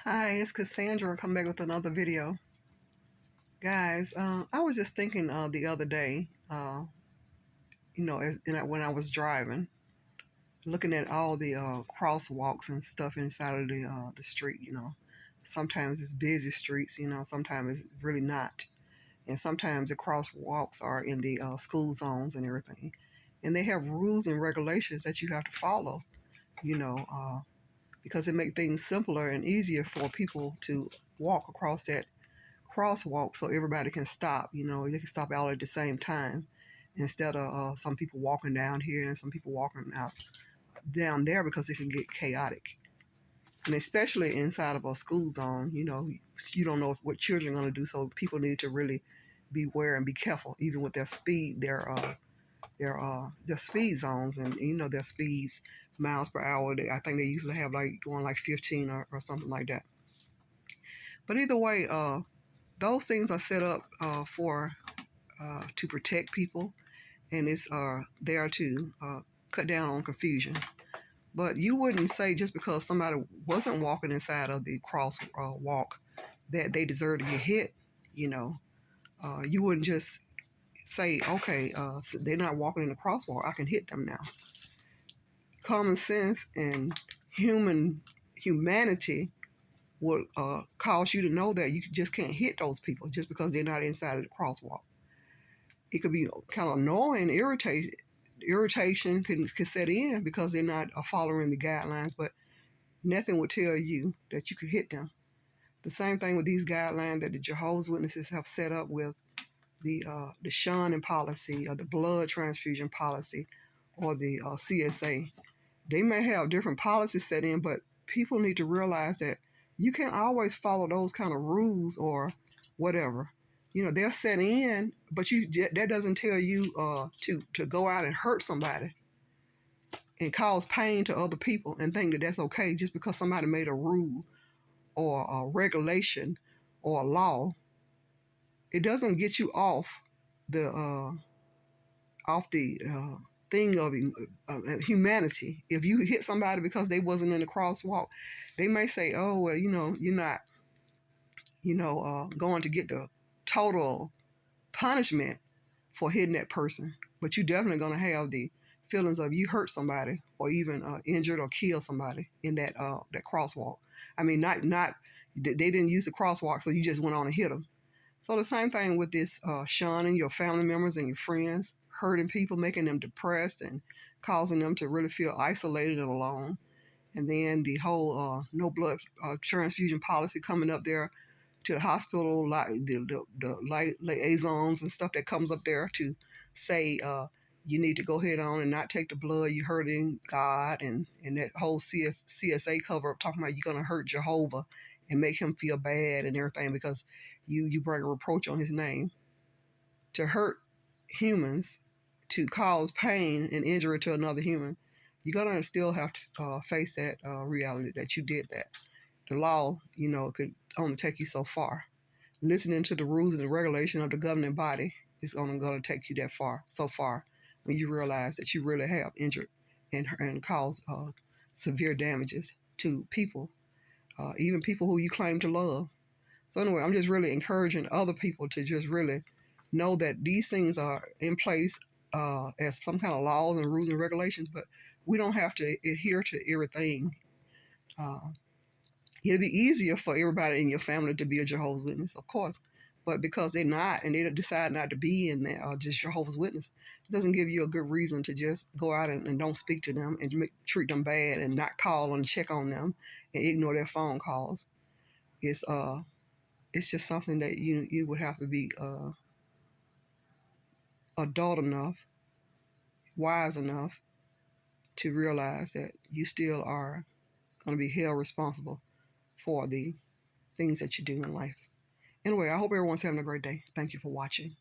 Hi, it's Cassandra. Come back with another video. Guys, I was just thinking the other day, when I was driving, looking at all the crosswalks and stuff inside of the street. Sometimes it's busy streets, sometimes it's really not. And sometimes the crosswalks are in the school zones and everything. And they have rules and regulations that you have to follow, you know, uh, because it makes things simpler and easier for people to walk across that crosswalk so everybody can stop. They can stop all at the same time instead of some people walking down here and some people walking out down there because it can get chaotic. And especially inside of a school zone, you don't know what children are going to do, so people need to really beware and be careful, even with their speed, their speed zones, and their speeds, miles per hour. I think they usually have like going like 15 or something like that. But either way, those things are set up for to protect people, and it's there to cut down on confusion. But you wouldn't say just because somebody wasn't walking inside of the crosswalk that they deserve to get hit. You wouldn't just say, okay, so they're not walking in the crosswalk, I can hit them now. Common sense and humanity would cause you to know that you just can't hit those people just because they're not inside of the crosswalk. It could be kind of annoying, irritation can set in because they're not following the guidelines, but nothing would tell you that you could hit them. The same thing with these guidelines that the Jehovah's Witnesses have set up with the shunning policy or the blood transfusion policy or the CSA. They may have different policies set in, but people need to realize that you can't always follow those kind of rules or whatever. They're set in, but that doesn't tell you to go out and hurt somebody and cause pain to other people and think that that's okay just because somebody made a rule or a regulation or a law. It doesn't get you off the thing of humanity. If you hit somebody because they wasn't in the crosswalk, they may say, "Oh, well, you're not, going to get the total punishment for hitting that person, but you're definitely going to have the feelings of you hurt somebody or even injured or killed somebody in that crosswalk. I mean, not they didn't use the crosswalk, so you just went on and hit them. So the same thing with this shunning your family members and your friends, hurting people, making them depressed and causing them to really feel isolated and alone. And then the whole no blood transfusion policy coming up there to the hospital, like the liaisons and stuff that comes up there to say you need to go ahead on and not take the blood. You're hurting God, and that whole CSA cover up talking about you're going to hurt Jehovah and make him feel bad and everything because you bring a reproach on his name. To hurt humans, to cause pain and injury to another human, you're going to still have to face that reality that you did that. The law, could only take you so far. Listening to the rules and the regulation of the governing body is only going to take you so far, when you realize that you really have injured and caused severe damages to people, even people who you claim to love. So anyway, I'm just really encouraging other people to just really know that these things are in place as some kind of laws and rules and regulations, but we don't have to adhere to everything. It'd be easier for everybody in your family to be a Jehovah's Witness, of course. But because they're not, and they decide not to be in there, just Jehovah's Witness, it doesn't give you a good reason to just go out and don't speak to them and treat them bad and not call and check on them and ignore their phone calls. It's just something that you would have to be adult enough, wise enough to realize that you still are going to be held responsible for the things that you do in life. Anyway, I hope everyone's having a great day. Thank you for watching.